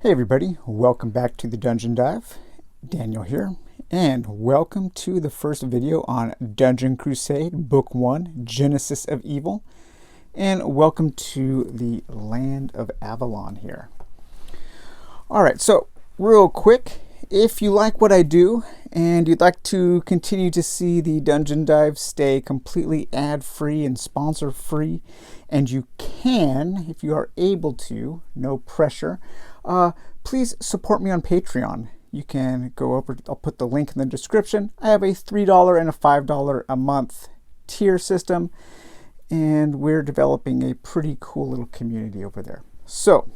Hey everybody, welcome back to the Dungeon Dive. Daniel here, and welcome to the first video on Dungeon Crusade, Book 1, Genesis of Evil, and welcome to the land of Avalon here. Alright, so real quick, if you like what I do and you'd like to continue to see the Dungeon Dive stay completely ad-free and sponsor-free, and you can, if you are able to, no pressure, please support me on Patreon. You can go over, I'll put the link in the description. I have a $3 and a $5 a month tier system, and we're developing a pretty cool little community over there. So,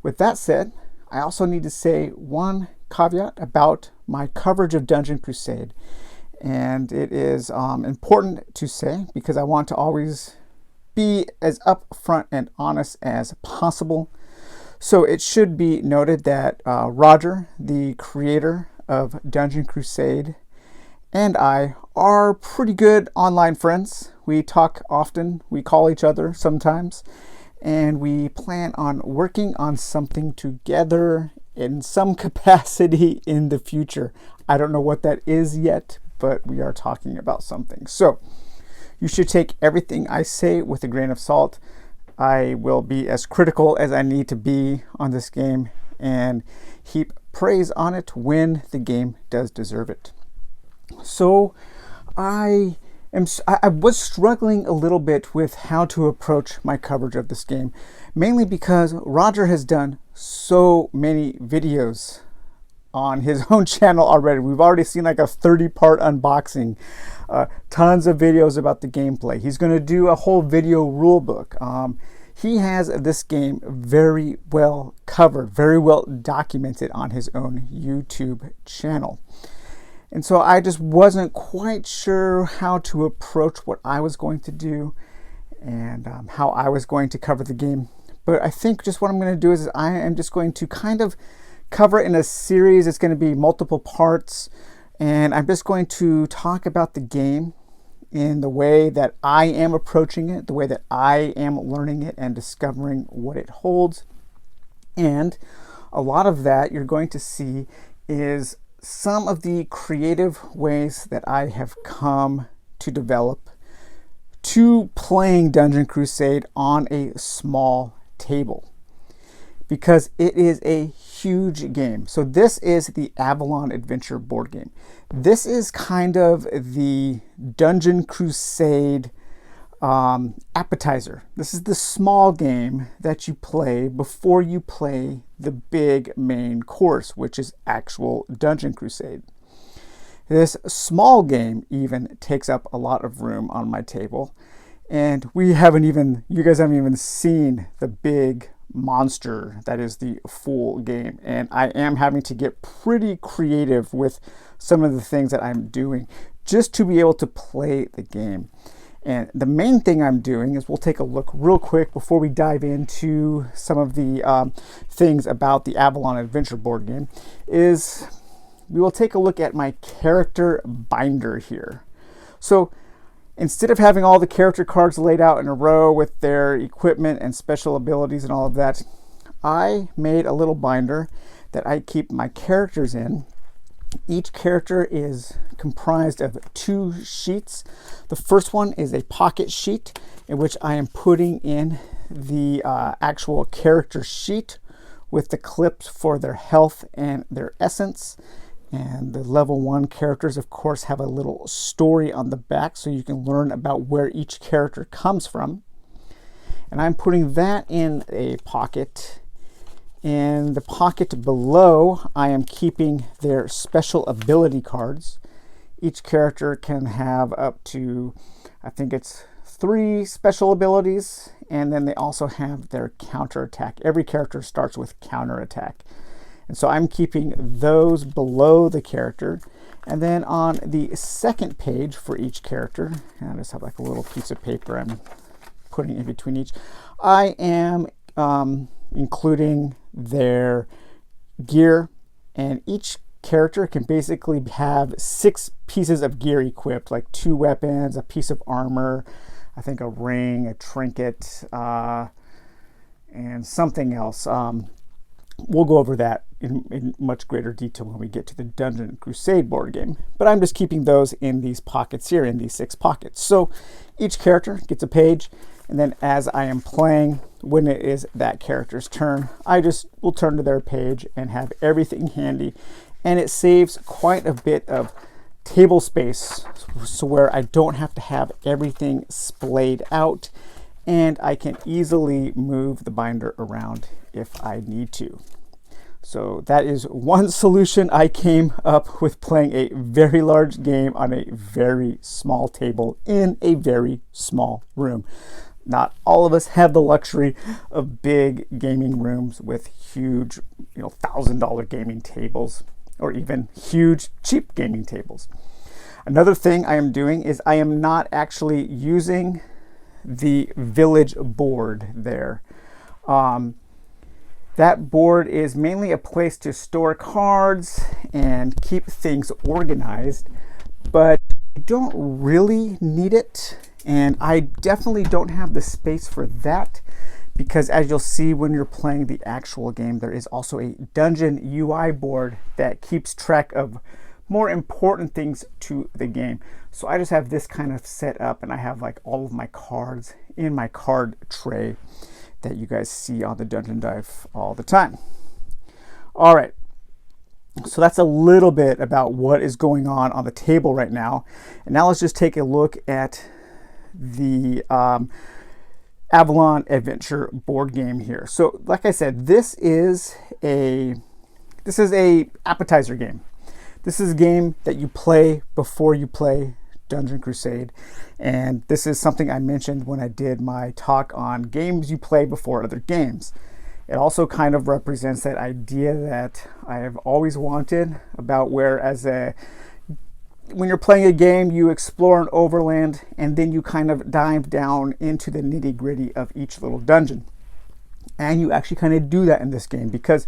with that said, I also need to say one caveat about my coverage of Dungeon Crusade. And it is important to say because I want to always be as upfront and honest as possible. So it should be noted that Roger, the creator of Dungeon Crusade, and I are pretty good online friends. We talk often, we call each other sometimes, and we plan on working on something together in some capacity in the future. I don't know what that is yet, but we are talking about something. So you should take everything I say with a grain of salt. I will be as critical as I need to be on this game and heap praise on it when the game does deserve it. So I was struggling a little bit with how to approach my coverage of this game, mainly because Roger has done so many videos on his own channel already. We've already seen like a 30-part unboxing, tons of videos about the gameplay. He's going to do a whole video rule book. He has this game very well covered, very well documented on his own YouTube channel. And so I just wasn't quite sure how to approach what I was going to do and how I was going to cover the game. But I think just what I'm going to do is I am just going to kind of cover it in a series. It's going to be multiple parts, and I'm just going to talk about the game in the way that I am approaching it, the way that I am learning it and discovering what it holds. And a lot of that you're going to see is some of the creative ways that I have come to develop to playing Dungeon Crusade on a small table, because it is a huge game. So this is the Avalon Adventure board game. This is kind of the Dungeon Crusade appetizer. This is the small game that you play before you play the big main course, which is actual Dungeon Crusade. This small game even takes up a lot of room on my table, and you guys haven't even seen the big monster that is the full game. And I am having to get pretty creative with some of the things that I'm doing just to be able to play the game. And the main thing I'm doing is we'll take a look real quick before we dive into some of the things about the Avalon Adventure board game, is we will take a look at my character binder here. So instead of having all the character cards laid out in a row with their equipment and special abilities and all of that, I made a little binder that I keep my characters in. Each character is comprised of 2 sheets. The first one is a pocket sheet in which I am putting in the actual character sheet with the clips for their health and their essence. And the level 1 characters, of course, have a little story on the back so you can learn about where each character comes from. And I'm putting that in a pocket. In the pocket below, I am keeping their special ability cards. Each character can have up to, I think it's 3 special abilities, and then they also have their counterattack. Every character starts with counterattack. And so I'm keeping those below the character. And then on the second page for each character, and I just have like a little piece of paper I'm putting in between each, I am including their gear, and each character can basically have 6 pieces of gear equipped, like 2 weapons, a piece of armor, I think a ring, a trinket, and something else. We'll go over that in much greater detail when we get to the Dungeon Crusade board game. But I'm just keeping those in these pockets here, in these 6 pockets. So each character gets a page, and then as I am playing, when it is that character's turn, I just will turn to their page and have everything handy. And it saves quite a bit of table space, so where I don't have to have everything splayed out, and I can easily move the binder around if I need to. So that is one solution I came up with, playing a very large game on a very small table in a very small room. Not all of us have the luxury of big gaming rooms with huge, $1,000 gaming tables, or even huge, cheap gaming tables. Another thing I am doing is I am not actually using the village board there. That board is mainly a place to store cards and keep things organized, but I don't really need it, and I definitely don't have the space for that, because as you'll see when you're playing the actual game, there is also a dungeon UI board that keeps track of more important things to the game. So I just have this kind of set up, and I have like all of my cards in my card tray that you guys see on the Dungeon Dive all the time. All right, so that's a little bit about what is going on the table right now. And now let's just take a look at the Avalon Adventure board game here. So like I said, this is a appetizer game. This is a game that you play before you play Dungeon Crusade, and this is something I mentioned when I did my talk on games you play before other games. It also kind of represents that idea that I have always wanted about where when you're playing a game, you explore an overland and then you kind of dive down into the nitty-gritty of each little dungeon. And you actually kind of do that in this game, because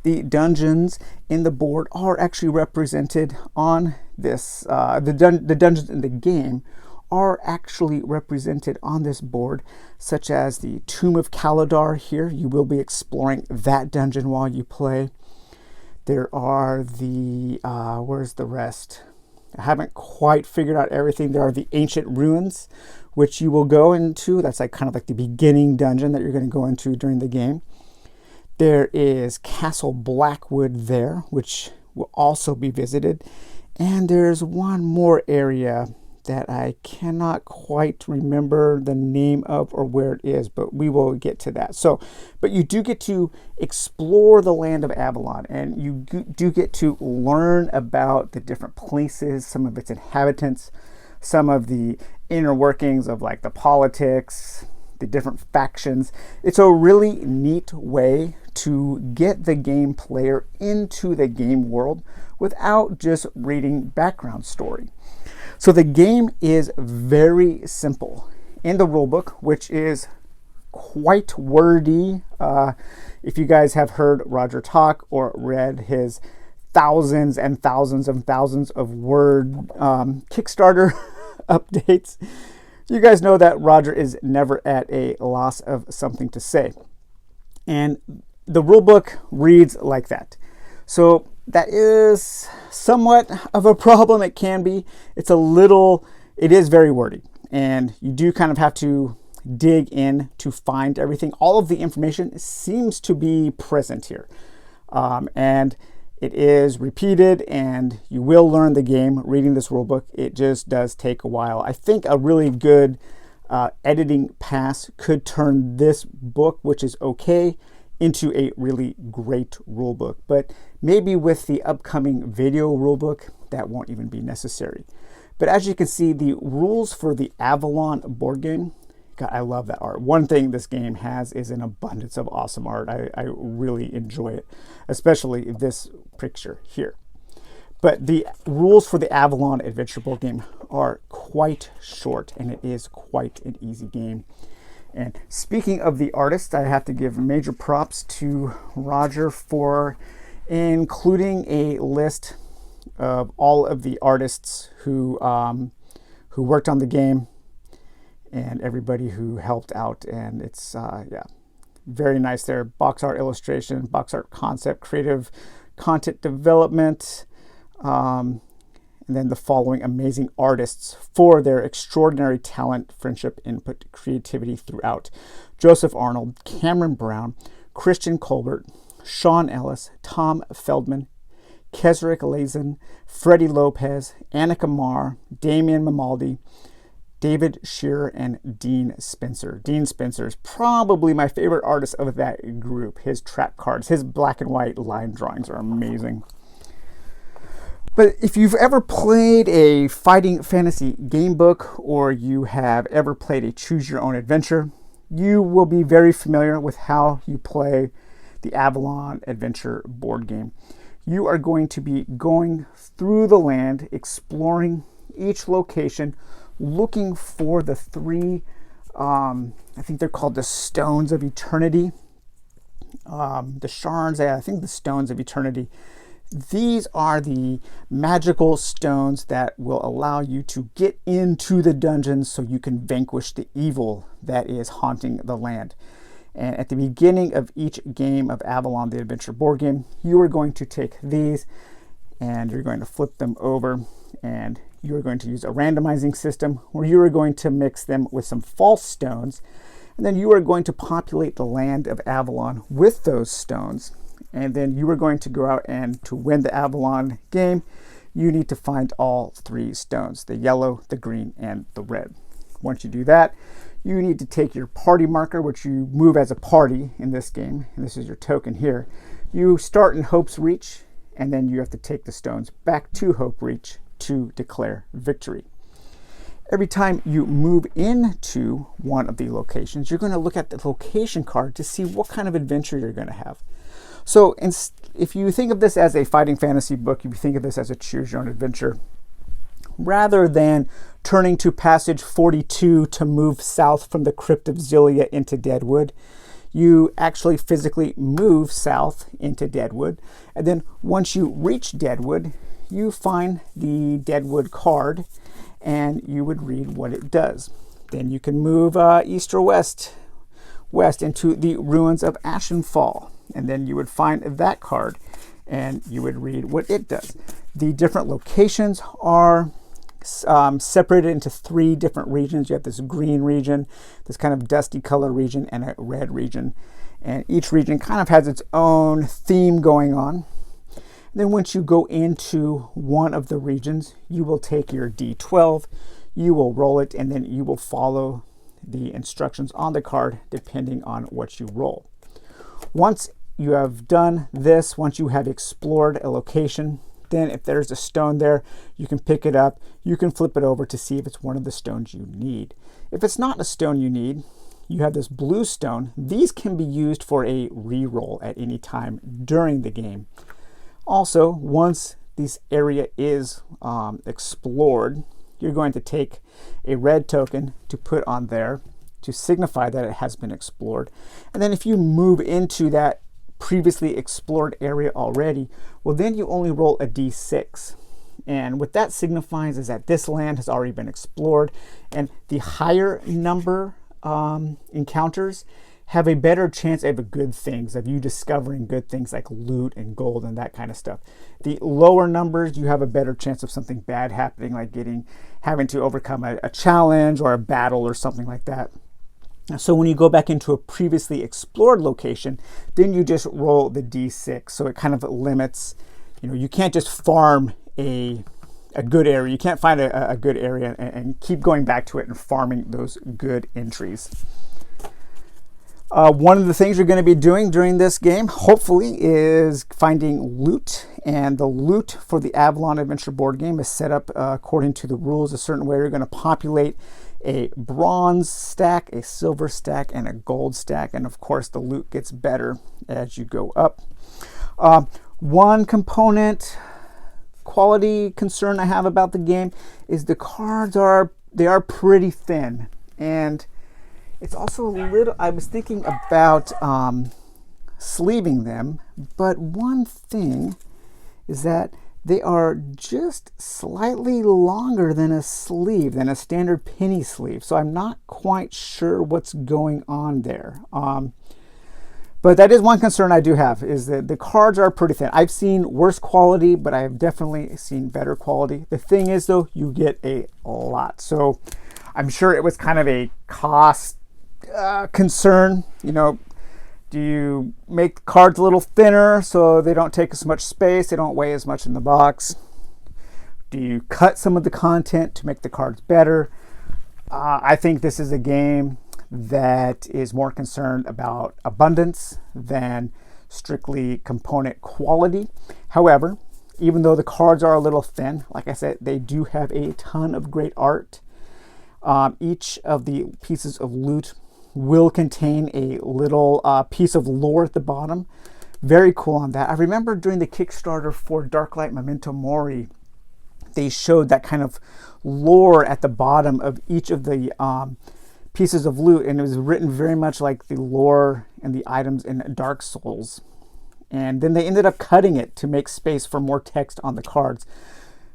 the dungeons in the board are actually represented on this. The dungeons in the game are actually represented on this board, such as the Tomb of Kaladar here. You will be exploring that dungeon while you play. There are the, where's the rest? I haven't quite figured out everything. There are the Ancient Ruins, which you will go into. That's like kind of like the beginning dungeon that you're going to go into during the game. There is Castle Blackwood there, which will also be visited. And there's one more area that I cannot quite remember the name of or where it is, but we will get to that. So, but you do get to explore the land of Avalon, and you do get to learn about the different places, some of its inhabitants, some of the inner workings of like the politics, the different factions. It's a really neat way to get the game player into the game world without just reading background story. So the game is very simple in the rulebook, which is quite wordy. If you guys have heard Roger talk or read his thousands and thousands and thousands of word Kickstarter updates, you guys know that Roger is never at a loss of something to say. And the rulebook reads like that. So that is somewhat of a problem. It can be. It is very wordy, and you do kind of have to dig in to find everything. All of the information seems to be present here, and it is repeated, and you will learn the game reading this rulebook. It just does take a while. I think a really good editing pass could turn this book, which is okay, into a really great rulebook. But maybe with the upcoming video rulebook, that won't even be necessary. But as you can see, the rules for the Avalon board game, God, I love that art. One thing this game has is an abundance of awesome art. I really enjoy it, especially this picture here. But the rules for the Avalon Adventure board game are quite short, and it is quite an easy game. And speaking of the artist, I have to give major props to Roger for including a list of all of the artists who worked on the game and everybody who helped out. And it's, yeah, very nice there. Box art illustration, box art concept, creative content development, and then the following amazing artists for their extraordinary talent, friendship, input, creativity throughout: Joseph Arnold, Cameron Brown, Christian Colbert, Sean Ellis, Tom Feldman, Kesrick Lazen, Freddie Lopez, Annika Marr, Damian Mamaldi, David Shearer, and Dean Spencer. Dean Spencer is probably my favorite artist of that group. His trap cards, his black and white line drawings are amazing. But if you've ever played a fighting fantasy game book, or you have ever played a choose your own adventure, you will be very familiar with how you play the Avalon adventure board game. You are going to be going through the land, exploring each location, looking for the three, I think they're called the Stones of Eternity. The Shards, I think the Stones of Eternity. These are the magical stones that will allow you to get into the dungeons so you can vanquish the evil that is haunting the land. And at the beginning of each game of Avalon, the adventure board game, you are going to take these and you're going to flip them over, and you are going to use a randomizing system where you are going to mix them with some false stones, and then you are going to populate the land of Avalon with those stones. And then you are going to go out, and to win the Avalon game, you need to find all three stones: the yellow, the green, and the red. Once you do that, you need to take your party marker, which you move as a party in this game, and this is your token here. You start in Hope's Reach, and then you have to take the stones back to Hope Reach to declare victory. Every time you move into one of the locations, you're going to look at the location card to see what kind of adventure you're going to have. So if you think of this as a fighting fantasy book, if you think of this as a choose your own adventure, rather than turning to passage 42 to move south from the Crypt of Zillia into Deadwood, you actually physically move south into Deadwood. And then once you reach Deadwood, you find the Deadwood card and you would read what it does. Then you can move east or west into the ruins of Ashenfall. And then you would find that card and you would read what it does. The different locations are separated into three different regions. You have this green region, this kind of dusty color region, and a red region. And each region kind of has its own theme going on. And then once you go into one of the regions, you will take your D12, you will roll it, and then you will follow the instructions on the card depending on what you roll. Once you have done this, once you have explored a location, then if there's a stone there, you can pick it up, you can flip it over to see if it's one of the stones you need. If it's not a stone you need, you have this blue stone. These can be used for a reroll at any time during the game. Also, once this area is explored, you're going to take a red token to put on there to signify that it has been explored. And then if you move into that previously explored area already, well, then you only roll a d6. And what that signifies is that this land has already been explored, and the higher number encounters have a better chance of good things, of you discovering good things like loot and gold and that kind of stuff. The lower numbers, you have a better chance of something bad happening, like having to overcome a challenge or a battle or something like that. So when you go back into a previously explored location, then you just roll the d6. So it kind of limits, you can't just farm a good area. You can't find a good area and keep going back to it and farming those good entries. One of the things you're going to be doing during this game, hopefully, is finding loot. And the loot for the Avalon Adventure board game is set up according to the rules a certain way. You're going to populate a bronze stack, a silver stack, and a gold stack. And of course, the loot gets better as you go up. One component quality concern I have about the game is the cards are pretty thin. And it's also a little, I was thinking about sleeving them, but one thing is that they are just slightly longer than a sleeve, than a standard penny sleeve. So I'm not quite sure what's going on there. But that is one concern I do have, is that the cards are pretty thin. I've seen worse quality, but I have definitely seen better quality. The thing is, though, you get a lot. So I'm sure it was kind of a cost concern. You know, do you make cards a little thinner so they don't take as much space, they don't weigh as much in the box? Do you cut some of the content to make the cards better? I think this is a game that is more concerned about abundance than strictly component quality. However, even though the cards are a little thin, like I said, they do have a ton of great art. Each of the pieces of loot will contain a little piece of lore at the bottom. Very cool on that. I remember during the Kickstarter for Darklight Memento Mori, they showed that kind of lore at the bottom of each of the pieces of loot, and it was written very much like the lore and the items in Dark Souls. And then they ended up cutting it to make space for more text on the cards.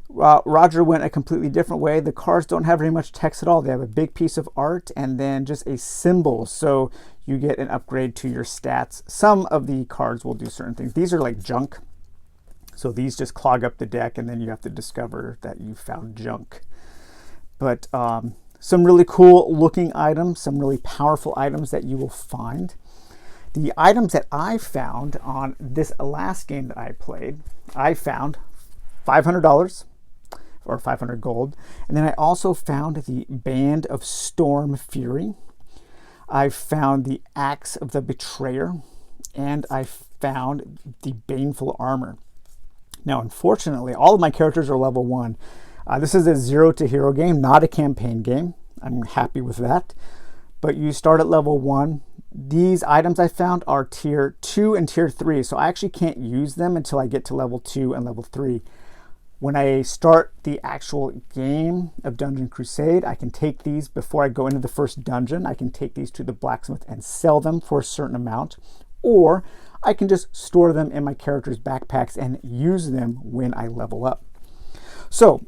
Roger went a completely different way. The cards don't have very much text at all. They have a big piece of art and then just a symbol, so you get an upgrade to your stats. Some of the cards will do certain things. These are like junk, so these just clog up the deck, and then you have to discover that you found junk. But some really cool looking items, some really powerful items that you will find. The items that I found on this last game that I played, I found $500 or 500 gold. And then I also found the Band of Storm Fury. I found the Axe of the Betrayer, and I found the Baneful Armor. Now, unfortunately, all of my characters are level 1. This is a 0 to hero game, not a campaign game. I'm happy with that. But you start at level 1. These items I found are tier 2 and tier 3, so I actually can't use them until I get to level 2 and level 3. When I start the actual game of Dungeon Crusade, I can take these before I go into the first dungeon. I can take these to the blacksmith and sell them for a certain amount, or I can just store them in my character's backpacks and use them when I level up. So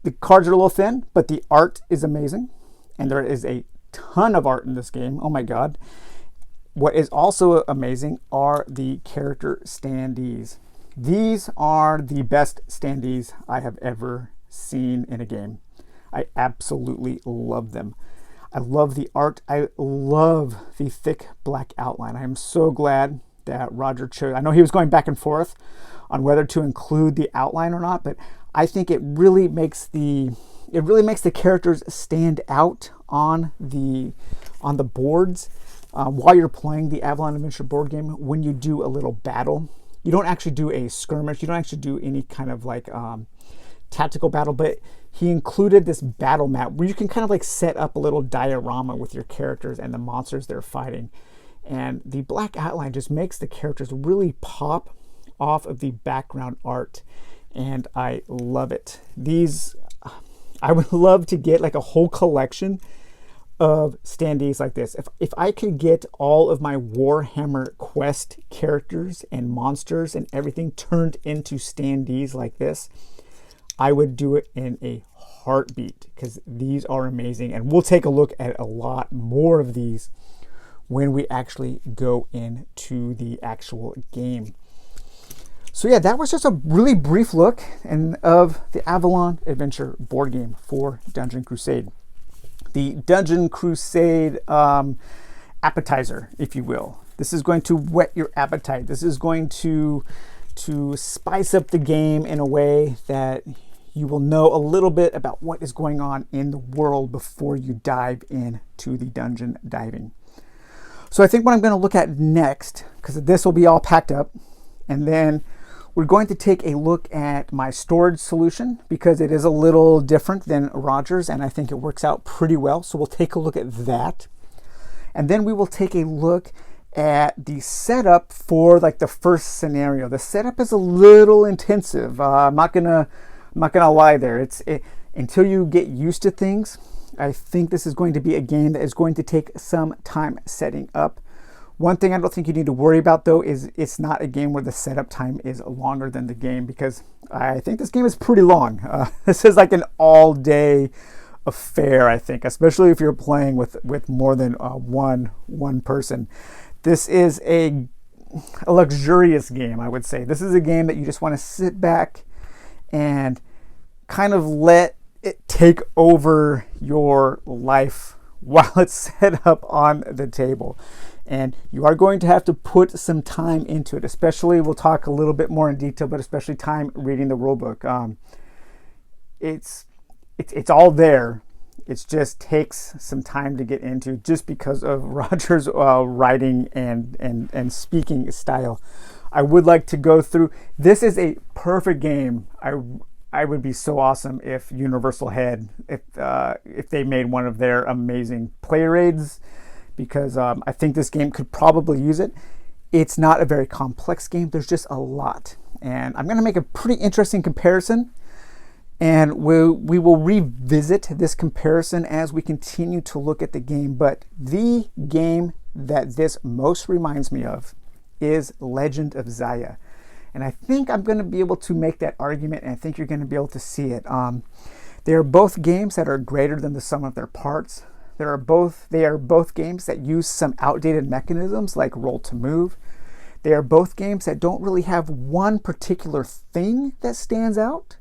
the cards are a little thin, but the art is amazing, and there is a ton of art in this game. Oh my god. What is also amazing are the character standees. These are the best standees I have ever seen in a game. I absolutely love them. I love the art. I love the thick black outline. I am so glad that Roger chose. I know he was going back and forth on whether to include the outline or not, but I think it really makes the characters stand out on the boards while you're playing the Avalon Adventure board game. When you do a little battle, you don't actually do a skirmish. You don't actually do any kind of like tactical battle, but he included this battle map where you can kind of like set up a little diorama with your characters and the monsters they're fighting. And the black outline just makes the characters really pop off of the background art, and I love it. These, I would love to get like a whole collection of standees like this. If I could get all of my Warhammer Quest characters and monsters and everything turned into standees like this, I would do it in a heartbeat, because these are amazing. And we'll take a look at a lot more of these when we actually go into the actual game. So yeah, that was just a really brief look of the Avalon Adventure board game for Dungeon Crusade. The Dungeon Crusade appetizer, if you will. This is going to whet your appetite. This is going to spice up the game in a way that you will know a little bit about what is going on in the world before you dive into the dungeon diving. So I think what I'm going to look at next, because this will be all packed up, and then we're going to take a look at my storage solution, because it is a little different than Roger's, and I think it works out pretty well. So we'll take a look at that. And then we will take a look at the setup for like the first scenario. The setup is a little intensive. I'm not gonna lie there. Until you get used to things, I think this is going to be a game that is going to take some time setting up. One thing I don't think you need to worry about, though, is it's not a game where the setup time is longer than the game, because I think this game is pretty long. This is like an all-day affair, I think, especially if you're playing with more than one person. This is a luxurious game, I would say. This is a game that you just want to sit back and kind of let it take over your life while it's set up on the table. And you are going to have to put some time into it, especially, we'll talk a little bit more in detail, but especially time reading the rulebook. It's all there. It just takes some time to get into, just because of Roger's writing and speaking style. I would like to go through. This is a perfect game. I would be so awesome if Universal had, if they made one of their amazing player aids, because I think this game could probably use it. It's not a very complex game. There's just a lot. And I'm going to make a pretty interesting comparison. And we will revisit this comparison as we continue to look at the game. But the game that this most reminds me of is Legend of Zaya. And I think I'm going to be able to make that argument, and I think you're going to be able to see it. They are both games that are greater than the sum of their parts. They are both games that use some outdated mechanisms like roll to move. They are both games that don't really have one particular thing that stands out,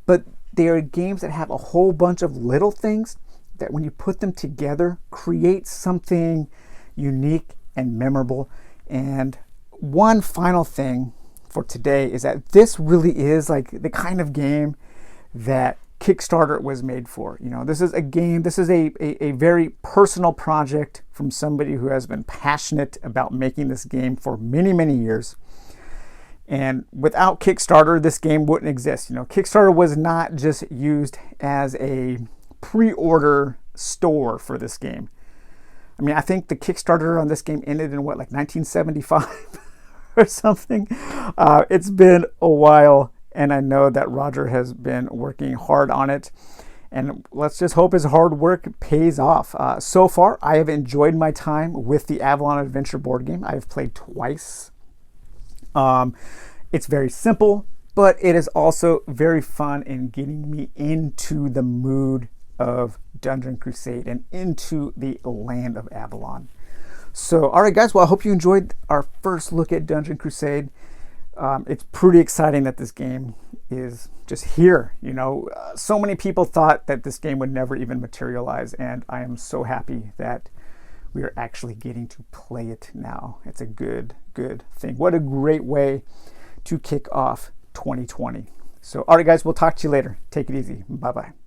but they are games that have a whole bunch of little things that, when you put them together, create something unique and memorable. And one final thing for today is that this really is like the kind of game that Kickstarter was made for. You know, this is a game, this is a very personal project from somebody who has been passionate about making this game for many, many years. And without Kickstarter, this game wouldn't exist. You know, Kickstarter was not just used as a pre-order store for this game. I mean, I think the Kickstarter on this game ended in what, like 1975 or something. It's been a while, and I know that Roger has been working hard on it. And let's just hope his hard work pays off. So far, I have enjoyed my time with the Avalon Adventure board game. I've played twice. It's very simple, but it is also very fun in getting me into the mood of Dungeon Crusade and into the land of Avalon. So, all right, guys, well, I hope you enjoyed our first look at Dungeon Crusade. It's pretty exciting that this game is just here. You know, so many people thought that this game would never even materialize, and I am so happy that we are actually getting to play it now. It's a good thing. What a great way to kick off 2020. So, all right, guys, we'll talk to you later. Take it easy. Bye-bye.